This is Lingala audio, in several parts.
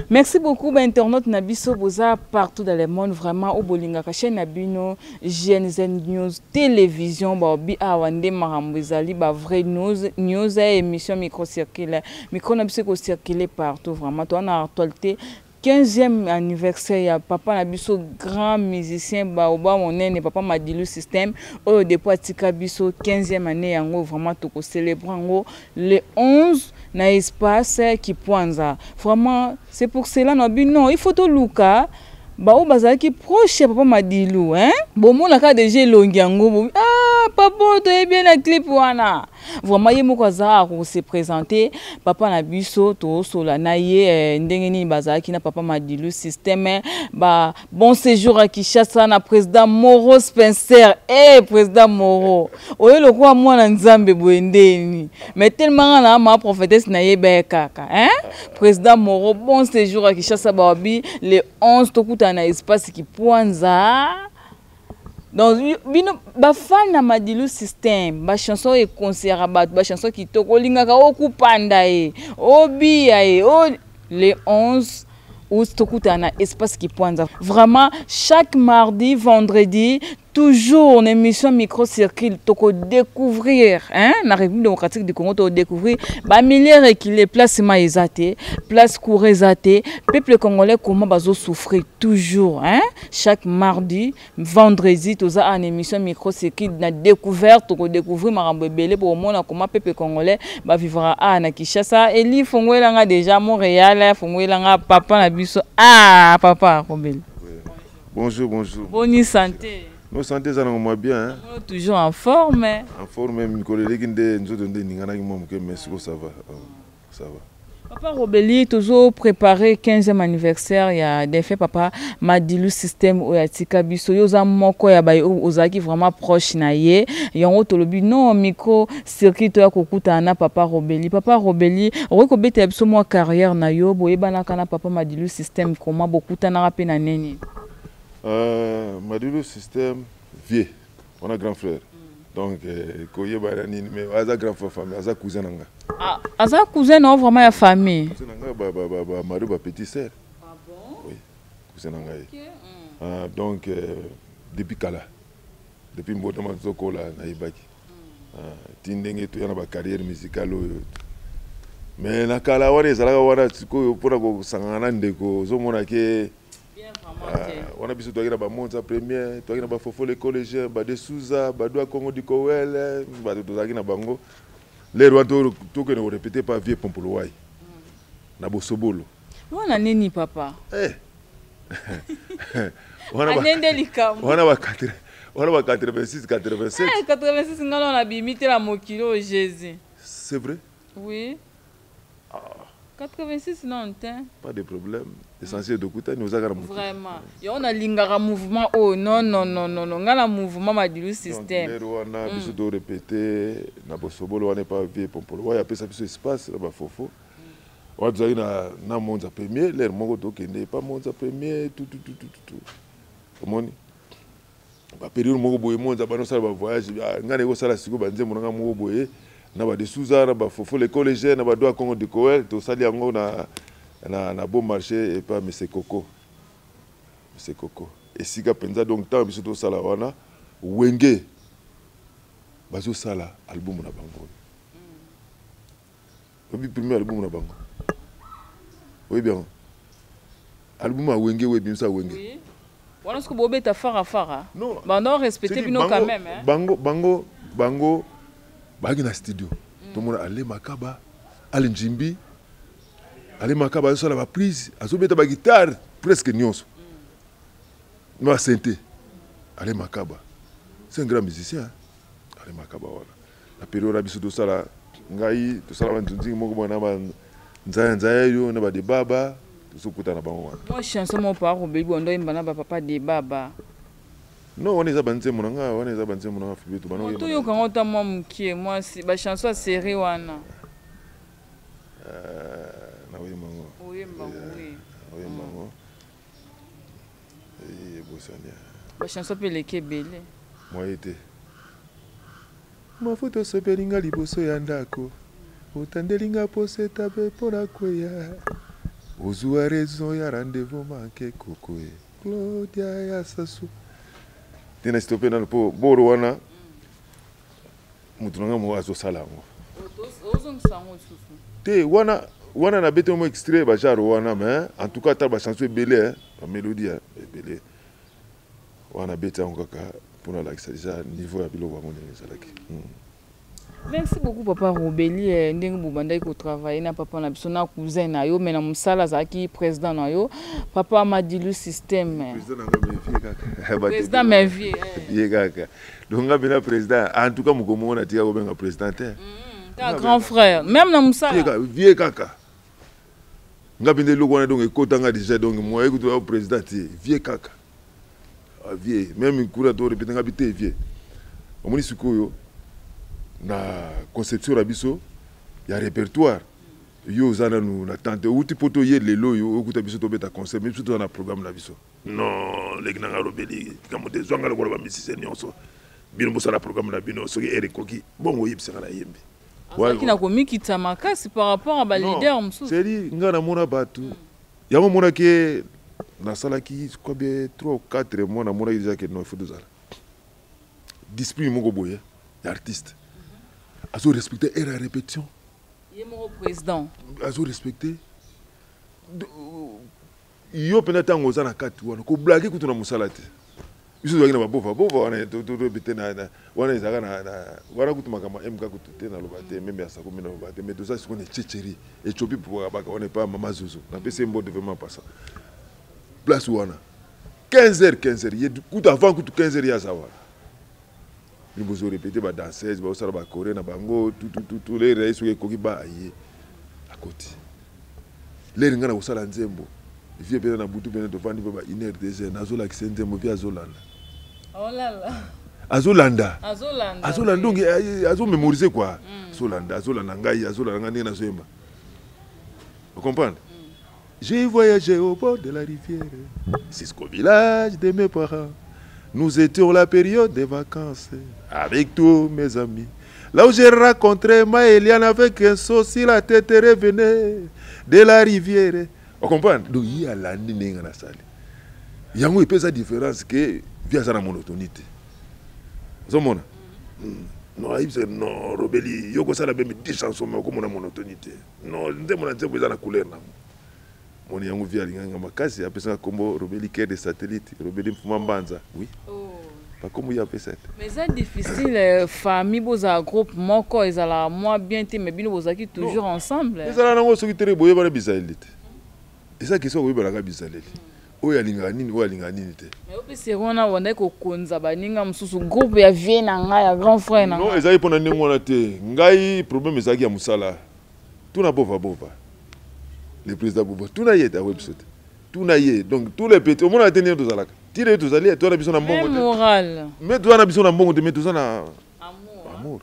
Merci beaucoup, internaute Nabiso Boza partout dans le monde, vraiment au Bolinga chaîne Nabino, GNZ News, télévision, Babi Awande Marambizali, vrai news et émission micro-circulaire. Micro Nabiso circulé partout, vraiment. Toi, on a actualité. 15e anniversaire, il y a Papa Nabiso, grand musicien, Baoba, mon aîné, Papa Madilu System, au dépôt Tika Biso, 15e année, vraiment, tout célébrer le 11 na espace qui poinza. Vraiment, c'est pour cela, non, il faut tout Luka. Bao bazali qui proche Papa Madilu, hein? Bon, mon a déjà longiango. Ah, papa, tu es bien la clip wana. Vraiment, il m'a se présenter. Papa Nabiso, to sola naie, ndengeni bazali qui na Papa Madilu système. Ba bon séjour à Kinshasa na président Moro Spencer. Président Moro. Oye le quoi moi na nzambe boendeni. Mais tellement na ma prophétesse na yebe kaka, hein? Président Moro, bon séjour à Kinshasa babi le 11 tokuta na espace qui poinza. Donc ba fan na Madilu système, ba chanson et concert ba chanson qui toko lingaka okupanda obi le 11 août tokuta na espace qui poinza. Vraiment chaque mardi, vendredi, toujours une émission micro-circuit, toko découvrir, hein, la République démocratique du Congo, to découvrir, bah milliers qui les place maïsate, place courezate, peuple congolais comment bazo souffrir toujours, hein, chaque mardi, vendredi, tout ça une émission micro-circuit, na découverte, toko découvrir marambo belé pour monde comment peuple congolais bah vivra à na Kinshasa, et li fongwelanga déjà Montréal, fongwelanga papa na biso, papa Robel. Bonjour, bonjour. Bonne santé. Nos santé ça nous bien. Hein? Toujours en forme. En forme, mes collègues nous mais ça va. Ça va. Papa Robeli, toujours préparé 15e anniversaire. Il y a des faits, papa Madilu système ou Yatika Biso. Yoza moko ya bayi ozaki vraiment proche na ye. Yango tolobi non micro circuit to ya kokuta na papa Robeli. Papa Robeli, owe ko bete biso mo carrière na yo boye bana kana papa Madilu système comment bokuta na rape na neni. Madilu système vieux, on a grand frère. Donc, Koye Barani, mais Aza grand frère famille, Aza cousin nanga. Ah, Aza cousin non vraiment la famille. Cousin nanga, Mario ba petit sœur. Ah bon? Oui, cousin nanga. Okay. Donc, depuis Kala, depuis Mbotama Zokola na Ibaki. Tindenge tu yana ba carrière musicale. Mais na Kala wana ezalaka wana sikoyo pona ko sangana ndeko zomona ke on a besoin de la montre première, toi qui n'as pas fofo les collégiens, bah des Souza, bah doit Congo du Kowel, bah de tout ça qui n'a pas ngo. Les rois tout que nous répétez pas vieux Pompoloy. Na bosobolo. On a neni papa. On a on a 86 87. 86 on a bimité la mokilo Jésus. C'est vrai? Oui. 86 non, pas de problème. L'essentiel de Kouta, nous avons vraiment. Et on a l'ingara mouvement. Oh non, non, non, non, non. On a mouvement Madilu système. On a besoin de répéter. On n'est pas vieux pour le voir. Il y a plus d'espace. Là-bas, Fofo. On a dit na monde premier. L'air mongo donc n'est pas monde premier. Tout. Comment ni? Ba période mongo boye monde. Ba non ça va voyage. Ngane go sala siko banze monanga mongo boye. Na ba de Souza, na ba Fofo les collégiens, na ba doa Congo de Koel. Tout ça yango na bon marché et pas Monsieur Coco. Monsieur Coco. Et si ka penza donc tant biso to sala wana wenge. Bazo sala album na bango. Le premier album na bango. Oui bien. Album a wenge oui bien ça wenge. Oui. Voilà ce que Bobé t'a fara. Non. Bah non respecter bino quand même hein. Bango bagina studio. Tout le monde allait Makaba, allait Njimbi. Allez Makaba sur la prise, azobeta ba guitare presque nyonso. No asente. Allez Makaba. C'est un grand musicien. Allez Makaba voilà. La période abiso to sala ngai to sala nzinzi moko bona ba nzaya yo na ba de baba to sokuta na bango wana. Moi chanson mon père Robeli bondo imbana ba papa de baba. Non, on est à Banze Monanga, on est à Banze Monanga Fibeto. Tout yo quand on moi mkie moi si ba chanson série wana. Na oui mango. Oui mango oui. Oui mango. Et Bosania. Ba chanson pele kebele. Moi été. Mafuta sopelinga liboso ya ndako. Otandelinga poseta pe pona kweya. ozwa raison ya rendez-vous manqué kokoe Claudia ya sasu tina stopé na po boro wana mutu nanga mo azosala yango te wana na bete mo extrait ba jaro wana mais en tout cas ta ba chanson belé ba mélodie belé wana bete yango kaka pona la déjà niveau ya biloko bango ndenge ezalaki. Merci beaucoup papa Robeli ndenge bobandaki ko travailler na papa na biso na cousin na yo mais na musala zaki président na yo papa Madilu système président mais vieux kaka donc ngabina président en tout cas mukomo na tia ko benga président grand frère même na musala vieux kaka ngabinde loko na donc ekotanga déjà donc moi écoute président vieux kaka vieux même kura to répéter ngabité vieux omoni sikoyo na conception rabiso ya répertoire yo zana nous na tante uti poto ye lelo yo okuta biso to beta concert même surtout na programme na biso non les gna Robeli kamote zwanga lokolo ba misise nyonso bino bosala programme na bino soki erekoki bongo yebisa na yembe waki na komiki tamaka si par rapport à ba leader msusu c'est dit ngana mona batu yango mona ke na salaki quoi bien 3 ou 4 mois na mona déjà que non il faut dozala discipline moko boye artiste azo respecter et la répétition. Il est mon président. Azo respecter. Yo penata ngoza na kati wana ko blague kutu na musala te. Biso zaki na bova wana to bete na wana ezaka na wana kutu makama MK kutu te na lobate même ya sako mina lobate mais tout ça c'est qu'on est tchétchéri et chopi pour baka on est pas mama zozo. Na pese mbo devement passer. Place wana 15h il kutu avant kutu 15h ya sawa. Nous vous répéter ba danseuse ba osala ba coréen na bango tout les reis soki koki ba aye à côté les ngana osala nzembo vie pena na butu pena to vandi ba 1h 2h nazola kisenzembo via azolanda oh là là azolanda donc azo mémoriser quoi azolanda ngai azolanda ngai na zoemba vous comprenez. J'ai voyagé au bord de la rivière jusqu'au village de mes parents. Nous étions la période des vacances avec tous mes amis. Là où j'ai rencontré Maëliane avec un seau si la tête revenait de la rivière. Vous comprenez? Donc il y a l'année dans la salle. Il y a une différence que via sa monotonité. Vous comprenez? Non, il non, Robeli, il y a même 10 chansons comme la monotonité. Non, je ne sais pas la couleur. Mon yango via linganga makasi apesa kombo Robeli Kere de satellite Robeli Mfumambanza oui pas comme il y a fait ça mais c'est difficile famille boza groupe moko ezala moi bien te mais bino bozaki toujours ensemble ezala nango soki tere boye bana bisalite eza question boye bana bisalite oya linga nini oya linga nini te mais opesi rona wanda ko konza baninga mususu groupe ya vie na nga ya grand frère na non ezali pona ndenge wana te ngai problème ezaki ya musala tuna bova le président Bobo tout naïe ta website tout naïe donc tous les petits au monde a tenu tous alaka tire tous alliés toi la biso na mbongo moral mais toi na biso na mbongo te mais tout ça na amour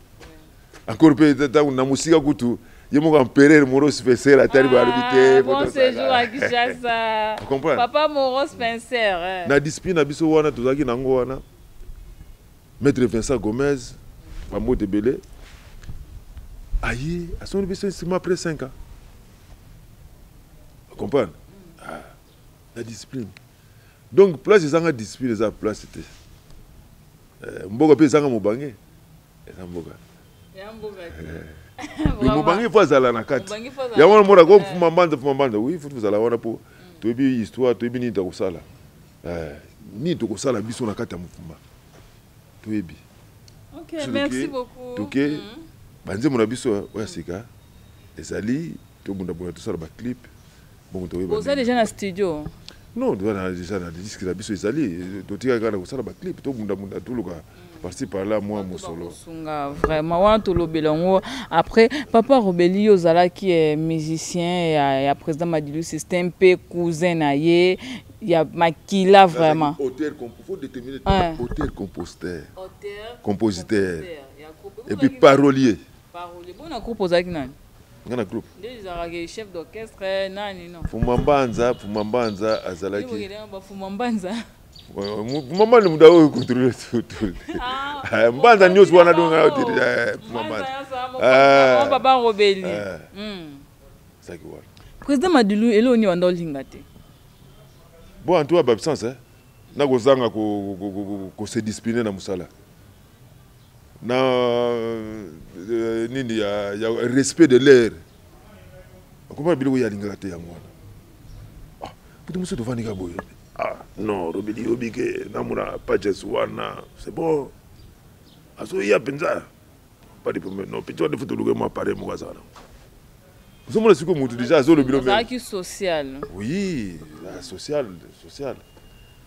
encore peut ta na musika kutu yemo empereur Moro Spencer la terre arbité bon séjour à Kinshasa papa Moro Spencer na discipline na biso wana tozaki nango wana maître Vincent Gomez Pambo de Belé aïe à son biso après 5 ans. Comprendre? La discipline. Donc, place de discipline, c'est place. Mboga pe zanga mobange. Mboga. Mobange faut zala na kati. Ya wana mora ko fumambanda. Oui, faut zala wana po. To bi histoire, to bi ni to sala. Ni to sala biso na kati ya mufumba. To bi. OK, merci beaucoup. OK. Banze mona biso oya sika. Ezali to bunda to sala ba clip. Vous êtes déjà dans le studio? Non, vous êtes déjà dans le disque de la biso Isali. Tu as regardé ça, le clip, tout le monde par-ci par-là, moi, mon solo. Vraiment, après, Papa Robeli Ozala qui est musicien et président Madilu Système, cousin Aye, il y a Makila vraiment. Auteur, il faut déterminer auteur, compositeur, et puis parolier. Parolier, bon, on a composé qui ngana groupe déjà chef d'orchestre nani non Fumambanza azalaki Fumambanza Fumambanza muda oyo contrôler tout Mbanza news wana donga Fumambanza Papa Robeli saki wana Président Madilu eloni wanda olingate. Bon en tout cas absence hein. Na kozanga ko se discipliner na musala. Na nini ya respect de l'air. Comment biloko ya lingate ya mwana. Ah, puto muso to vanika boye. Ah, non, Robidi Obike, Namura, Paches, Wana, c'est bon. Aso ya penza. Pas de problème. Non, petit de photo moi pareil moi ça. Vous savez ce que moi déjà aso le bureau. C'est social. Oui, social.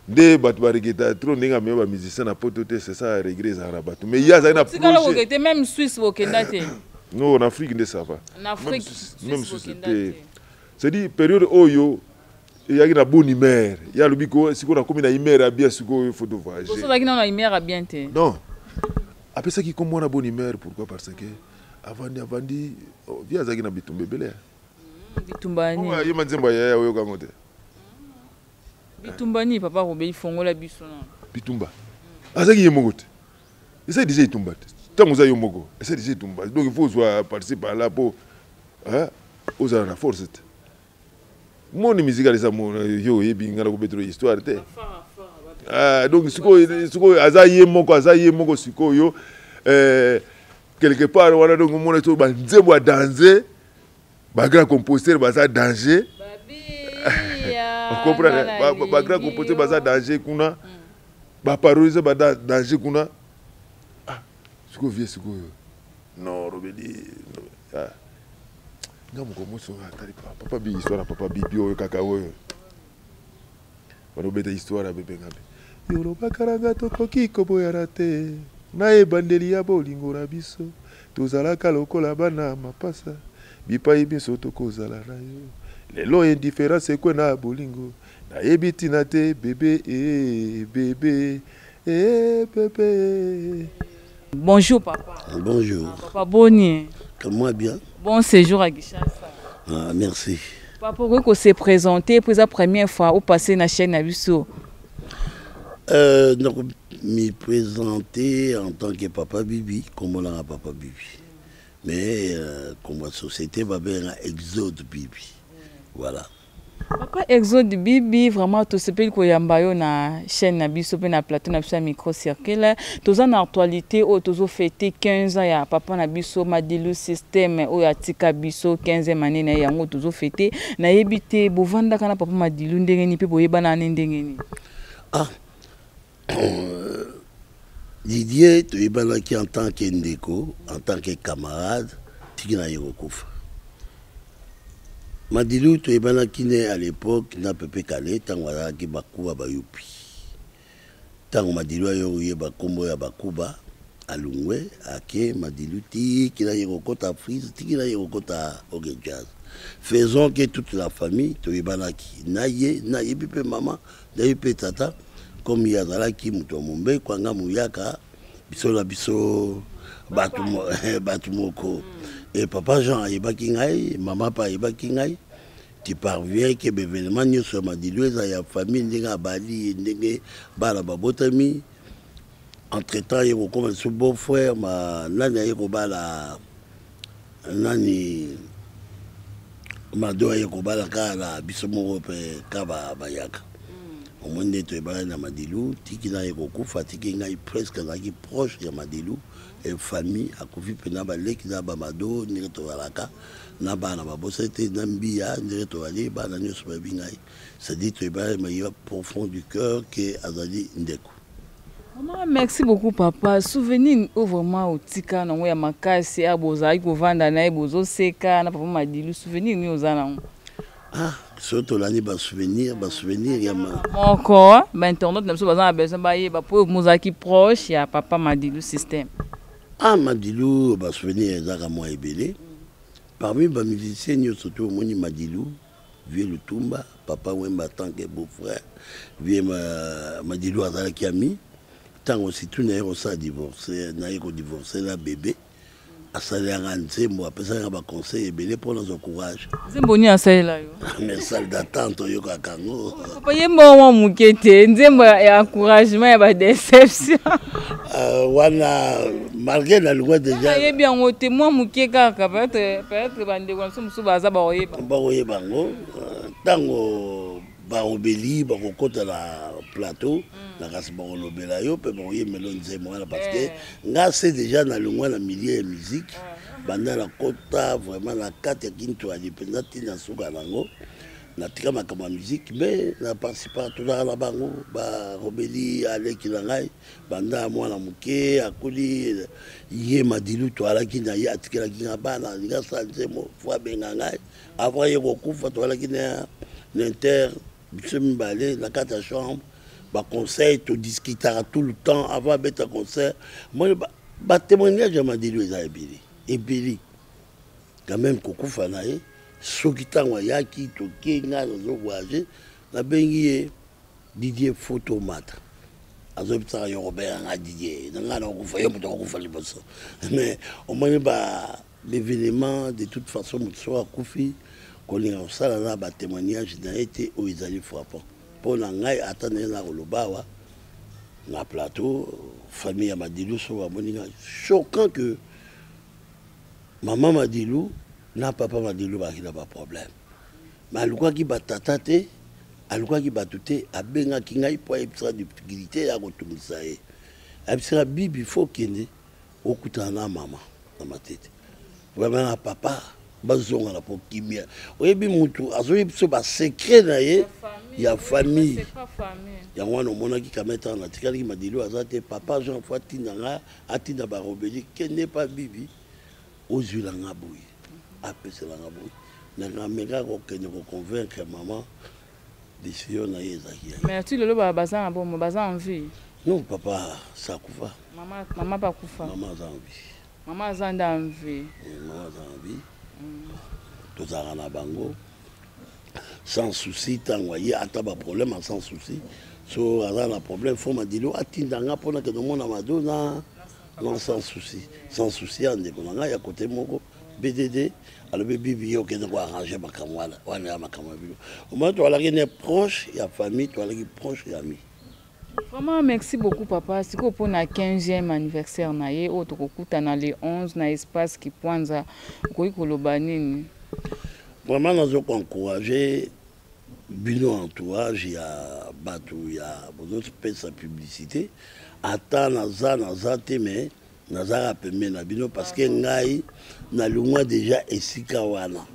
Des batbarigeta trop ninga me ba musicien na potote c'est ça regret ça rabat. Mais il y a ça na projet. C'est quand le même Suisse au Kendate. Non, en Afrique ne ça va. En Afrique même société. C'est dit période oyo il y a une bonne humeur. Il y a le bico si on a comme une humeur à bien siko il faut voyager. Pour ça qui n'a humeur à bien té. Non. Après ça qui comme on a bonne humeur pourquoi parce que avant dit via ça qui na bitumbe belé. Bitumbani. Ouais, il m'a dit mbaya oyo kangote. Bitumbani papa Robé fongola biso na. Bitumba. Azaki yemogote. Essaye déjà Bitumba. Tant vous avez yomogo, essaye déjà Bitumba. Donc il faut soit participer là pour hein aux la force. Mon musique à ça mon yo yebi ngala ko betro histoire té. Ah donc siko azaye moko siko yo quelque part on a donc mon to ba nzebo danser ba grand compositeur ba ça danger. On comprend ba grand compositeur ba ça danger kuna ba paroliser ba danger kuna. Ah siko vie siko yo. Non Robedi ah ngamu ko moso atari papa bi histoire papa bibi o kaka o bano beta histoire bebe ngabe yolo bakaranga tokoki koboyana te na ebandeli ya bolingo na biso tozalaka lokola bana mapasa bipai biso tokozala na yo lelo indifférence ekwe na bolingo na yebi tina te bébé bébé bébé. Bonjour papa. Bonjour. Papa Boni. Comment bien? Bon séjour à Kinshasa. Ah, merci. Papa, pourquoi s'est présenté pour la première fois au passé na chaîne Abisso? Donc, me présenter en tant que Papa Bibi, comme on a Papa Bibi. Mais comme la société va bien un Exode Bibi. Voilà. Papa Exode Bibi, vraiment, tout ce pays qui est na chaîne Abisso, na plateau, na micro circule. Tous en actualité, tous fêté 15 ans, ya Papa Nabisso, Madilu système, ou ya Tika Bisso, 15e année, na yango tous fêté. Na yebite, bovanda kana Papa Madilu, ndengeni, pe boyeba na ndengeni. Ah. Didier, tu es bien en tant que ndeko, en tant que camarade, tu es Yokouf. Madilu, tu es bien à l'époque, na pepe calé, tant wala ki bakuba bayupi. Tant Madilu ayoye bakombo ya bakuba, alungwe, ake Madilu ti ki na yokota frise, ti ki na yokota ogejaz. Faisons que toute la famille, tu es bien qui naye, naye pipe maman, naye pipe tata. Comme il y a là qui muto mumbe kwanga muyaka biso la biso batumoko et papa Jean ayebaki ngai maman pa ayebaki ngai tu parviens que événement nyonso Madilu eza ya famille ndenge abali ndenge bala babotami entre temps yeko comme son beau frère ma nani ayeko bala nani mado ayeko bala kala biso moko pe kaba bayaka. Au moins, tu es bien à Madilu, tu es beaucoup presque proche de Madilu, et famille, à Kofi Penabale, qui n'a pas Mado, ni Retovalaka, n'a pas Nababosete, Nambia, ni Retovali, Bananios Babingai. C'est-à-dire que tu es bien profond du cœur que Azali Ndeko. Merci beaucoup, papa. Souvenir vraiment au Tika, non, il y a ma casse, il y a Boza, il y a Vanda, il y a Bozo Seka, n'a pas Madilu, souvenir, ni aux années. Ah, surtout l'année, souvenir, il y a ma. Encore, internaute, nous avons besoin de pour Mozaki proche, il y a papa Madilu système. Ah, Madilu, souvenir, il y a moi et belé. Parmi les musiciens, surtout au monde Madilu, vieux le Tumba, papa Wemba tant que beau-frère, vieux Madilu Azalaki ami, tant aussi tout n'a pas divorcé, n'a pas divorcé la bébé. asalelanga nzembo apesaka baconseil ebele mpona zo courage. Nzembo ni asalela yo. Mais salle d'attente oyokaka yango. Papa ye mwa moke te nzembo ya encouragement ya badeception. Wana malgré la loi déjà. Ye bien ngo te mwa moke kaka peut-être bandeko na musu baza baoyeba. Baoyeba ngo tango baobeli bakokota na plateau na kasi bakolobela yo mpe bakoyemela nzembo wana parce que nga c'est déjà na longwa na milieu ya musique banda na kota vraiment na kati ya kintoali mpenza ntina suka nango natika makambo ya musique mais na participa tozaka na bango barobeli aleki na ngai banda mwana moke akoli ye madilu toalaki na ye atikelaki nga bana alinga sa nzembo fo abenga ngai avant ye kokufa toalaki na inter biso mibale na kati ya chambre baconseil todiscutaka tout le temps avant abeta concert moi batémoignage ya madilu eza ebele quand même kokufa na ye soki ntango ayaki toke nga nazovoyage nabengi ye Didier Fotomata azobisaka yo kobengaka nga Didier na nga nakokufa ye moto akokufa liboso mais omoni l'événement de toute façon moto so akufi kolinga kosala na batémoignage na ye te oyo ezali frappant mpo na ngai ata na ye na koloba awa na plateau famille ya Madilu so bamoni ngai choquant que maman Madilu na papa Madilu baki na problème mais alukaki batata te alukaki bato te abengaki ngai mpo ayebisaka difficulté ya kotungisa ye ayebisaka bibi fo kende okutana na mama na matete vraiment na papa bazonga na po kimia oyebi mutu azoyebi biso basekret na ye ya famille yango wana omonaki kameta na tikalaki Madilu aza te papa Jean fo atinda nga atinda barobeli kende pa bibi ozwila nga boye apesela nga boye nanga meka kokende koconvaincre maman décision na ye ezaki mais tu lelo baza na bomo baza en vie non papa sakufa mama bakufa mama aza en vie mama aza nda en vie mama aza en vie tozalaka na bango sans souci ntango aye ata baproblème sans souci so aza na problème fo Madilu atindanga mpona kende omona mado na non sans souci ya ndeko na ngai ya kote moko BDD alobi bibi yo okende koarrange makambo wana ya makambo ya bino omona toalaki ne proche ya famille toalaki proche ya ami. Vraiment merci beaucoup papa sikoyo mpona 15e anniversaire na ye oyo tokokutana le 11 na espace Kipwanza okoki koloba nini? Vraiment nazokoencourage bino entourage ya bato ya bozopesa publicité ata naza te mais nazaka pembe na bino parce que ngai na lungwa déjà esika wana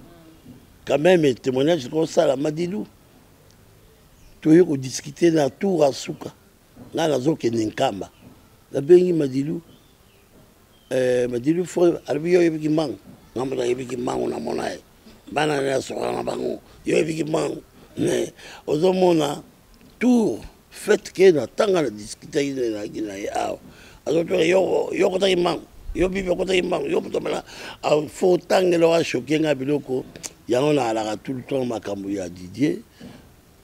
quand même témoignage kosala Madilu toye kodiscuter na tour asuka nga nazokende nkamba nabengi Madilu Madilu fo alobi yo oyebiki mbangu nga moto ayebiki mbangu namona ye bana nasoka na bango yo oyebiki mbangu mais ozomona tour fait ke na tanga na discutaki na ye awa azotoka yo kotaki mbangu yo bibi okotaki mbangu yo moto mala fo tangela washoke nga biloko yango na alaka tout le temps makambo ya Didier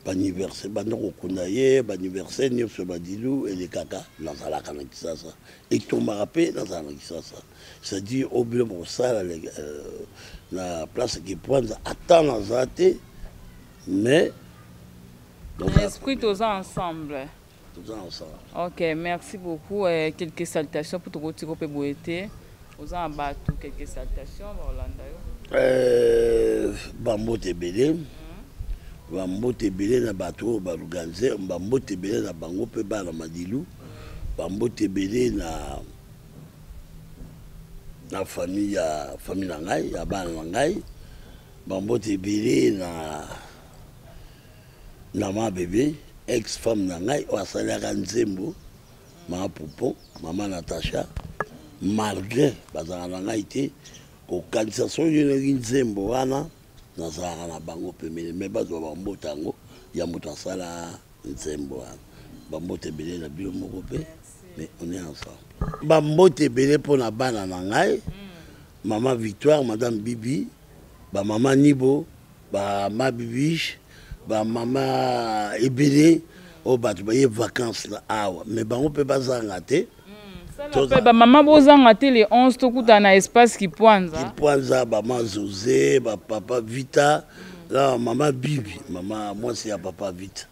baniversaire banda kokunda ye baniversaire nyonso Madilu elekaka nazalaka na Kisasa etombaka mpe nazala na Kisasa c'est-à-dire obilo bokosala na place Kipwanza ata naza te mais l'esprit tous ensemble. Ok, merci beaucoup. Quelques salutations pour tout le monde. Aux ambatou quelques salutations. Bambote belé. Bambote belé na bateau baluganze. Bambote belé na bango pe bana Madilu. Bambote belé na famille na ngai ya bana na ngai. Bambote belé na ma bébé ex-femme na ngai oasalaka nzembo mama Poupon mama Natacha malgré bazalaka na ngai te kokanisa soki yonaki nzembo wana nazalaka na bango pemene me bazwa bambota yango ya moto asala nzembo wana bambote ebele na bino moko mpe mais on est ensemble bambote ebele mpona bana na ngai mama Victoire madame Bibi bamama Nibo bama Bibiche bamama ebele o bato baye vacances na awa mais bango mpe bazanga te Maman bozanga te les 11 tokuta na espace qui poinza. Qui poinza maman José, papa Vita, là maman Bibi, maman moi c'est à papa Vita.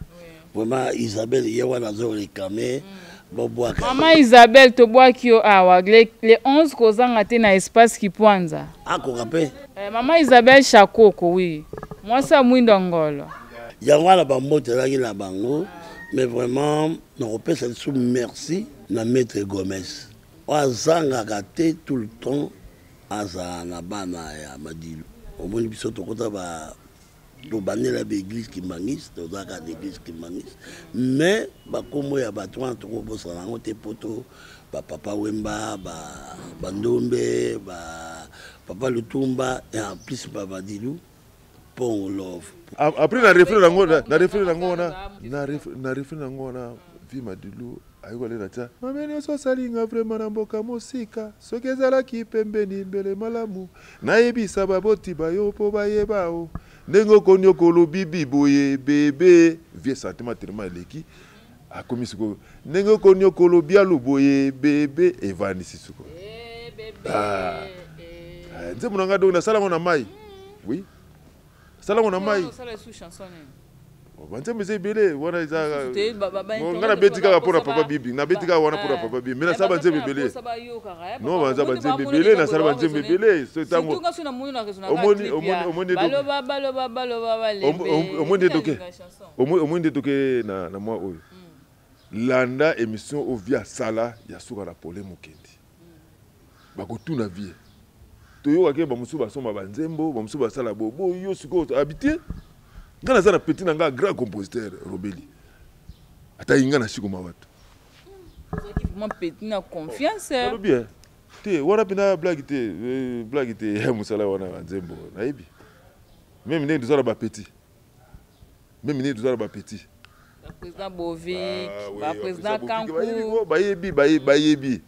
Vraiment Isabelle yewa nazo réclamer. Maman Isabelle to bois qui awa les 11 kozanga te na espace qui poinza. Ah ko rappelle. Maman Isabelle Chakoko oui. Moi ça mwindo ngolo. Yangwa la bambote là qui la bango. Mais vraiment, nous remercions merci à Maître Gomez. Azanga gâté tout le temps azana bana ya Madilu. Au moins biso tokota ba do banela l'église qui mangis, do zaka l'église qui mangis. Mais ba komo ya ba twa to bo sala ngote poto ba papa Wemba ba Bandombe ba papa Lutumba et en plus ba Madilu pour love. Après na refrain nango na vi Madilu ayiko le na tia mameni so salinga vraiment na mboka mosika soki ezalaki pembeni mbele malamu nayebisa baboti bayo po bayeba o ndenge okoni okolobi biboye bebe vie sentiment tellement eleki akomi siko ndenge okoni okolobi aluboye bebe evanisi siko nze munanga donc nasalango na mai oui salango na mai banze meze bele wana iza ngana betika pour papa bibi na betika wana pour papa bibi mais na sa banze bele non banze bele na sa banze bele so tango omoni toke na moi oyo landa émission au via sala ya suka na pole mokendi bakotuna vie toyo ke ba musu ba soma banzembo ba musu ba sala bobo yo siko habité ngana za na petit na nga grand compositeur Robeli ata inga na shiko mawatu qui vraiment petit na confiance no bien te wana pina blague te ya musala wana banzembo na yebi même né dozala ba petit président Bovic ba président Kankou bayebi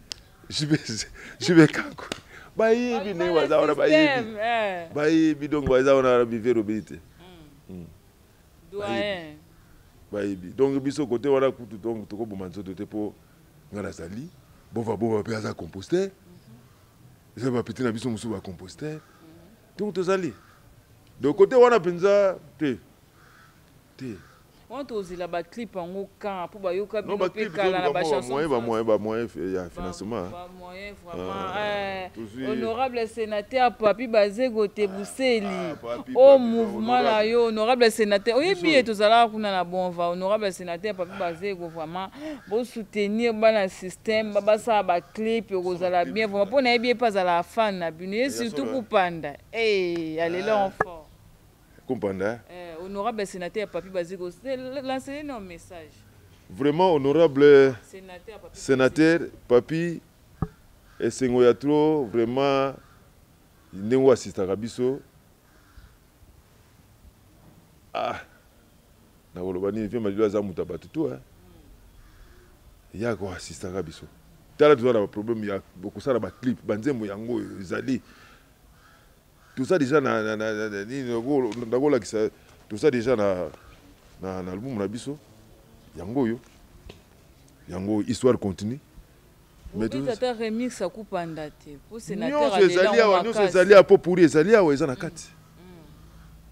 je vais Kankou bayebi ne wazaona bayebi donc wazaona bive Robeli doyen bayebi donc biso côté wana kutu donc toko bomanzo te po ngala sali bova pe aza composteur ça va petit na biso musu ba composteur donc tozali donc côté wana penza te on tozila ba clip en aucun pour ba yoka bino pe kala na ba chanson moyen ya financement moyen vraiment honorable sénateur Papi Bazego Tebuseli au mouvement là yo honorable sénateur oyebi tozala kuna na bon va honorable sénateur Papi Bazego vraiment bon soutenir bana système basa ba clip kozala bien vraiment pour na yebi pas à la fan na bino surtout pour panda allez là enfant comprendre honorable sénateur Papi Bazego lancer un message vraiment honorable sénateur Papi et sengo ya trop vraiment ndenge assistaka biso na koloba nini vie Madilu aza muta bato to ya ko assistaka biso tala tozala ba problème ya bokosala ba clip banzembo yango ezali tout ça déjà tout ça déjà na album na biso yango histoire continue mais tout ça remix à kupanda te pour sénateur nyonso ezali a popuri ezali awa eza na kati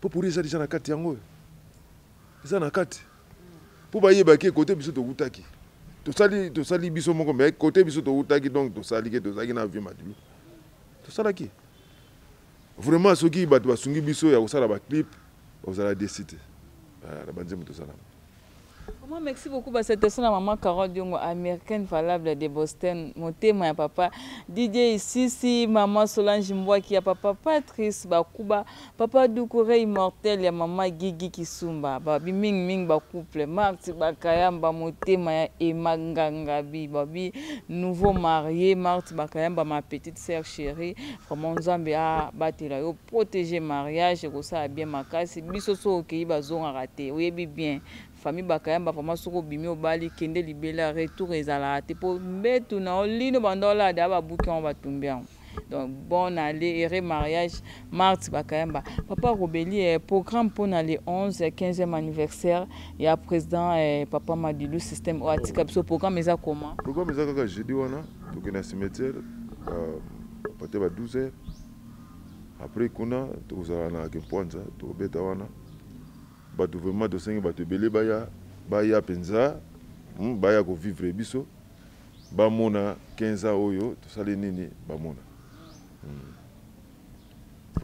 popuri eza déjà na kati yango eza na kati po bayebaki côté biso tokutaki tosali biso moko mais côté biso tokutaki donc tozalaki na vie Madilu tosalaki vraiment soki bato basungi biso ya kosala ba clip ozala décide na banzembo tozala. Comment merci beaucoup pour cette personne maman Carole Diongo américaine valable de Boston mon témoin papa DJ ici maman Solange Mbwaki ya papa Patrice Bakuba papa Doucouré immortel ya maman Gigi Kisumba babi ming ba couple Marti Bakayamba mon témoin ya Emangangabi babi nouveau marié Marti Bakayamba ma petite sœur chérie vraiment Nzambe a batela yo protéger mariage ko ça bien makasi biso so okei bazonga raté oyebi bien famille Bakayamba vraiment soko bimi obali kende libela retour ezala te po mbetu na olino bandola da ba buki on va tomber Donc bonne année et mariage Marthe Bakayamba. Papa Robeli programme pour le 11 15e anniversaire il y a président Papa Madilou système au Atika ce programme est comment? Programme est quand jeudi wana donc na cimetière partir à 12h. Après kuna tozala na Kempwanza to beta wana. Bato vraiment de 5 bato belé baya penza baya ko vivre biso. Ba mona 15 ans oyo to sali nini ba mona.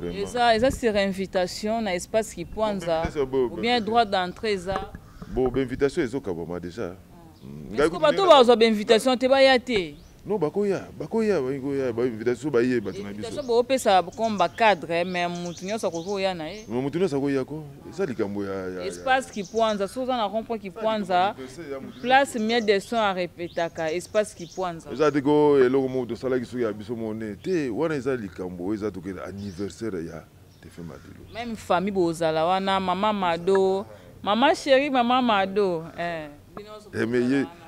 Et ça c'est invitation na espace qui Kwanza ou bien droit d'entrée ça. Bon invitation ezokaboma déjà. Est-ce que bato bazo invitation te bayate? Non bakoya ba invitation ba ye bato na biso. Invitation bo pesa comme ba cadre mais mutu nyosa ko ya na e. Mutu nyosa ko ya ko. Ça likambo ya espace qui Kwanza soza na rond-point qui Kwanza. Place mieux de son à répéter ka espace qui Kwanza. Ça diko eloko mo to sala kiso ya biso moné te wana eza likambo eza to ke anniversaire ya Tefe Madilo. Même famille bozala wana maman Mado, maman chérie maman Mado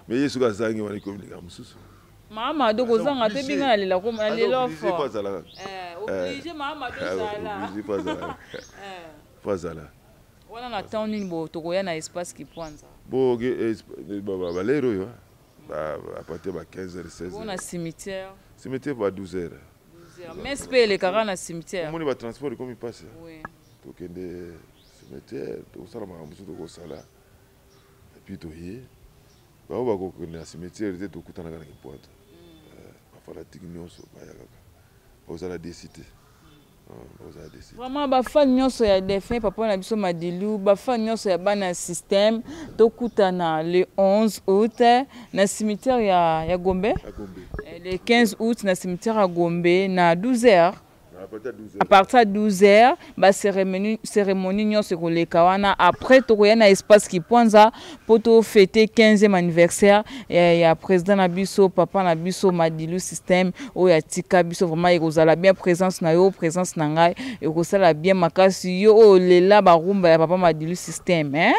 mais ye suka zangi wana communiquer mususu. Maman Mado kozanga te binga alela ko alela fo. Obligé maman Mado zala. Obligé pas zala. Pas zala. Wana na town ni bo to koya na espace qui Kwanza. Bo ba lero yo. Ba à partir de 15h 16h. Bon na cimetière. Cimetière va 12h. Mais c'est le carana na cimetière. Comment il va transport comme il passe. Oui. Donc des cimetière, to sala ma musu to sala. Et puis to yé. Ba ba ko na cimetière to kutana kana kipoata. Ba fala tignyoso ba ya kaka. Ba sala décider. Vraiment bafan nyonso ya défunt papa na biso Madilou bafan nyonso ya bana système tokutana le 11 août na cimetière ya Gombe. Le 15 août na cimetière à Gombe na 12h. À partir de 12h, ba cérémonie nyonso koleka wana après tokoya na espace qui Kwanza pour to fêter 15e anniversaire ya président na biso papa na biso Madilou système o ya tika biso vraiment ekozala bien présence na yo présence na ngai ekozala bien makasi yo o lela ba rumba ya papa Madilou système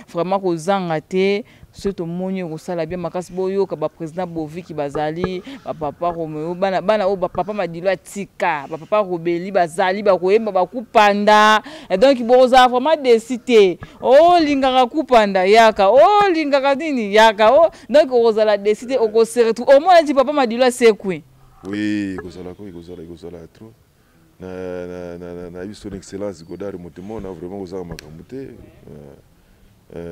vraiment kozanga te surtout moni kosala bien makasi boyo ka ba président Bovi ki bazali ba papa Romeo bana o ba papa Madilou atika ba papa Robeli bazali ba koyemba ba kupanda et donc boza vraiment décidé oh lingaka kupanda yaka oh lingaka nini yaka oh donc kozala décidé okosere tout au moins dit papa Madilou asekwe oui kozala trop na son excellence Godard Motemo na vraiment kozala makamute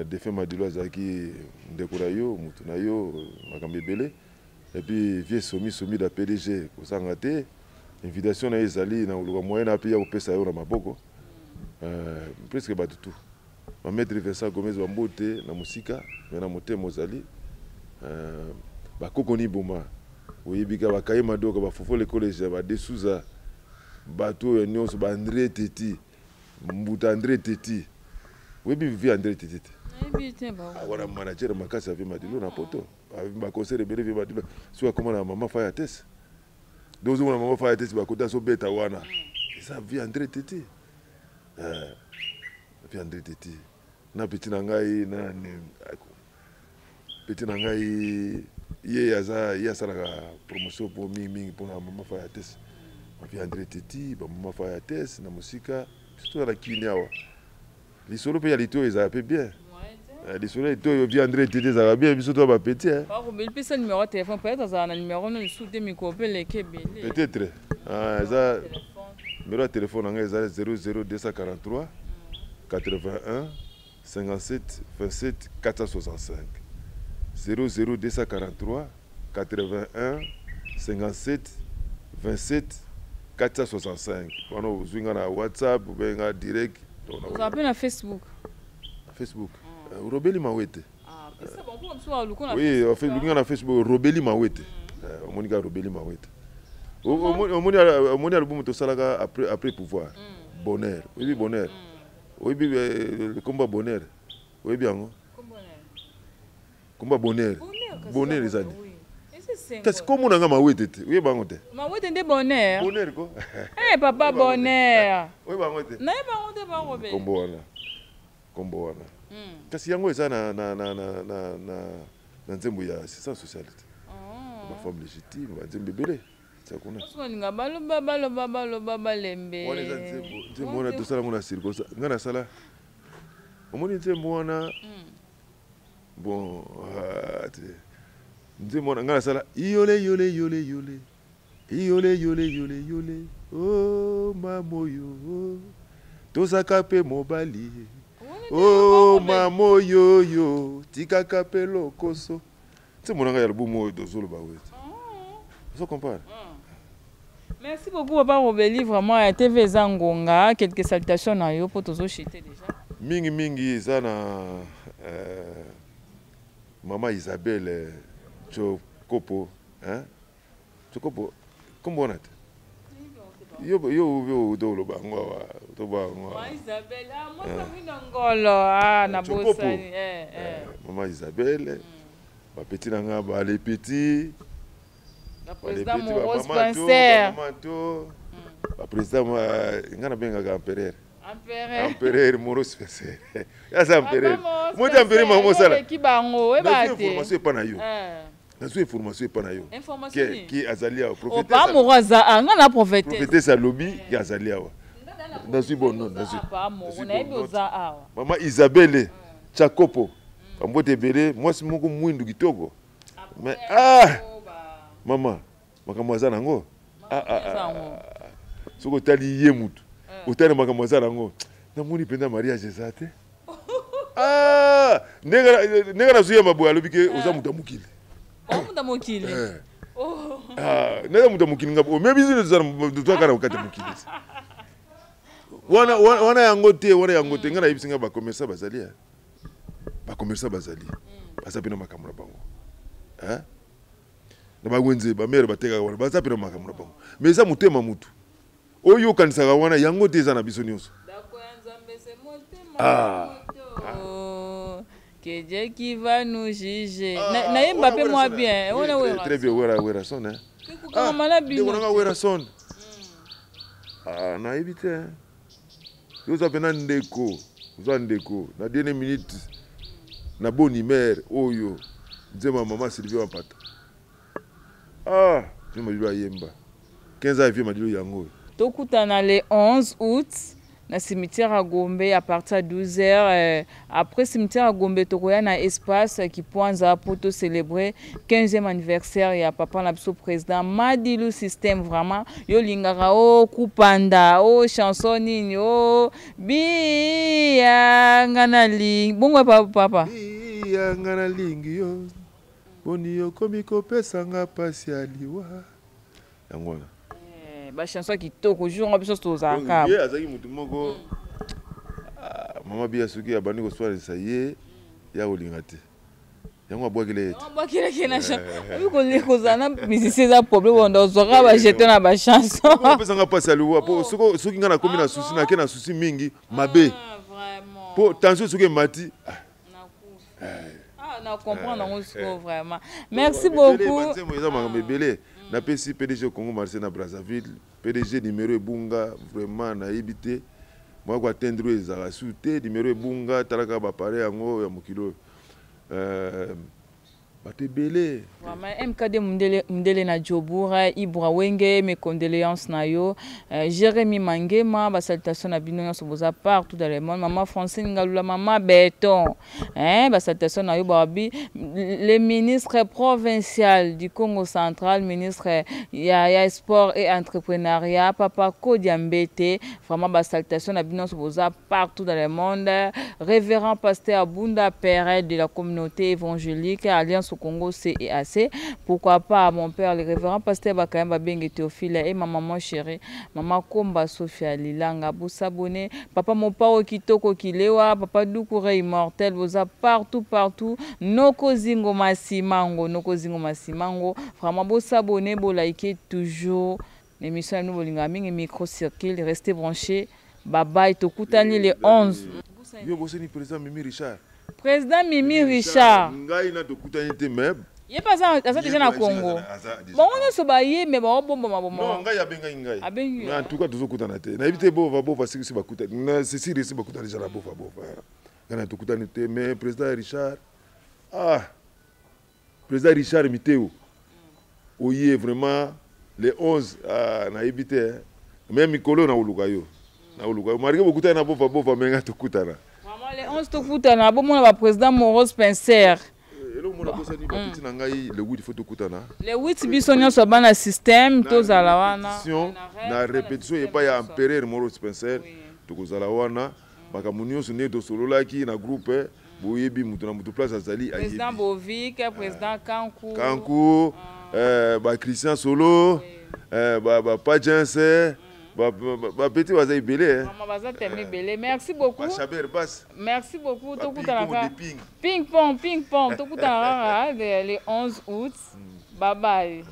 Tefe Madilo azaki ndekura yo mutu na yo makambo ebele et puis vie somi da PDG kozanga te invitation na ezali na uluka moyen na pia kopesa yo na maboko presque bato tout ma maître Vincent Gomez bambote na musika mais na motema ozali bakokoni boma oyebika bakaye madoka bafofo le collège ba desuza bato ya nyonso ba André Teti mbuta André Teti. Oui, bien André Titi. Voilà manager makasi avec Madilo na poto. Avec ma conseiller de Madilo. Soit comment la maman fait test. Donc on la maman fait test ba kota so beta wana. Et ça vient André Titi. Vient André Titi. Na petit nangai na petit nangai ye ça la promotion pour ming pour la maman fait test. Vient André Titi, ba maman fait test na musika surtout la kinyawa. Les solos payent les taux, ils avaient bien. Les solos, les taux, ils ont André Tété, ça va bien, mais surtout, petit. Il peut numéro de téléphone, peut-être un numéro de sous-de micro, peut-être. Numéro de téléphone, 00243 81 57 27 465. 00243 81 57 27 465. On a WhatsApp, on a direct. Vous appelez na Facebook. Facebook. Robeli Mawete. C'est bon pour nous. Oui, on fait na Facebook Robeli Mawete. Monika Robeli Mawete. Omoni album to salaka après pouvoir. Bonheur. Oui bonheur. Oui le combat bonheur. Oui bien. Combat bonheur. Bonheur les années. Qu'est-ce que mon ngama Mawete? Oui bangote. Mawete de bonheur. Bonheur quoi? Eh papa bonheur. Oui bangote. Na bangote bangobe. Kombo wana. Kasi yango eza na nzembo ya assistance sociale. Ma femme légitime, ma nzembo belé. kuna Soninga baloba lembe. wana eza nzembo wana tosala ngo na circonsa nga nasala omoni nzembo wana bon nzembo wana nga nasala yole yole yole yole yole yole yole yole oh mamoyo tozaka pe mobali oh mamoyo yo tikaka pe lokoso nzembo na nga ya lubumu oyo tozoloba wete ozo comprendre. Merci beaucoup, Papa Robeli. Vraiment, TV Zangonga. Quelques salutations à vous pour tous chiter déjà. Mingi, ça na Maman Isabelle Chokopo. Hein? Chokopo. Comment on a dit? Yo, dolo bangwa. Maman Isabelle. Ah, moi, ça vient d'Angolo. Ah, na bossa. Maman Isabelle. Ma petite nanga, les petits. Le président Moros Pincer. Le président Empereur Moros Pincer. C'est Empereur. Moi, Empereur Maman Sala. Qui bango? Information pas na yo. Information pas na yo. Qui Azalia prophète. Pas Moraza, ngana prophète. Prophète sa lobby qui Azalia wa. Dans ce bon nom, Maman Isabelle Chakopo. Ambote belé, moi c'est mon mwindu kitoko. Mais Maman, makambo aza nango. Soko tali ye mutu. Utane makambo aza nango. Namoni penda mariage ezate. Nega na suya maboya lobike oza mutu mukili. Mutu mukili. Nega mutu mukili ngabo. Maybe zino tuzana kana ukate mukili. Wana yango te ngana yibisinga ba commerce bazali. Ba commerce bazali. Basape na makambo na bango. Na bagwenze ba mere bateka wana bazape na makambo na bango mais ça mutema mutu oyo kanisaka wana yango te eza na biso nyonso dako ya nzambe se motema que Dieu qui va nous juger na yemba pe moi bien on est très bien wera son hein comment na bino on a wera son na éviter yo za pena ndeko na dernière minute na bonne humeur oyo nzema mama Sylvie Wapata. Je me dis yemba. 15 ans, je me dis yango. Tokutana le 11 août, na cimetière à Gombe à partir de 12h. Après cimetière à Gombe, tokoya na espace qui pointe pour célébrer 15e anniversaire ya papa l'abso président Madilu système vraiment yo lingara o kupanda o chanson nini o biya ngana ling bongo papa biya ngana ling yo boni yo komi kopesa nga pasi aliwa yango na ba chanson kitoko jour biso tozaka ye azaki mutu moko mama biya soki abandi ko soir ça ye ya olinga te yango abwakile kena chanson ko le kozana musicien za problème on zoka ba jeter na ba chanson kopesa nga pasi aliwa po soki nga na komi na souci na ke na souci mingi mabe vraiment po tension soki mati na comprendre vraiment. Merci beaucoup. Na PC PDG Congo Marseille na Brazzaville, PDG numéro Bunga vraiment na ibité. Moi quoi atteindre les arasouté numéro Bunga talaka ba paré yango ya mokilo. Batebele. Vraiment MKD Mundele na Jobura Ibra Wenge mes condoléances na yo. Jérémy Mangema ba salutation na bino nyonso boza partout dans le monde. Maman Francine Ngalula maman Béton. Ba salutation na yo babi le ministre provincial du Congo central, ministre ya sport et entrepreneuriat papa Kodiambete. Vraiment ba salutation na bino nyonso boza partout dans le monde. Révérend pasteur Bunda Père de la communauté évangélique Alliance au Congo CEAC. Pourquoi pas mon père le révérend pasteur Bakayamba Bengue Théophile et ma maman chérie maman Komba Sophia Lilanga Boussabone papa Mopao Kitoko Kilewa papa Doukoure immortel boza partout noko zingo masimango vraiment Boussabone bo like toujours l'émission nous bolinga mingi micro circuit restez branchés bye bye tokutani le 11 yo boseni président Mimi Richard. Président Mimi Richard. Ngai na tokutani te même. Il pas ça déjà na Congo. Bon on est sobaye mais bon bomba. Non ngai abenga ngai. Abengi. Mais en tout cas tozokutana te. Na éviter bova sisi bakuta. Na sisi resi bakuta déjà la bova. Ngana tokutani te mais président Richard président Richard Miteo. Oye vraiment le 11 na ibite même mikolo na ulukayo na ulukayo marike bokuta na bofa menga tokutana vraiment le 11 tokutana bomona ba président Moros Pincer elo mona bosa ni batiti na ngai le 8 faut tokutana le 8 biso nyonso bana système tozala wana na répétition et pas ya empereur Moros Pincer tokozala wana makambo nyonso nde tosololaki na groupe boyebi mutu na mutu place azali ayebi président Bovik président Kankou ba Christian Solo ba Pajense ba petit bazali belé maman baza tellement belé merci beaucoup ba Chaber Bass merci beaucoup tokutana ping pong tokutana le 11 août bye bye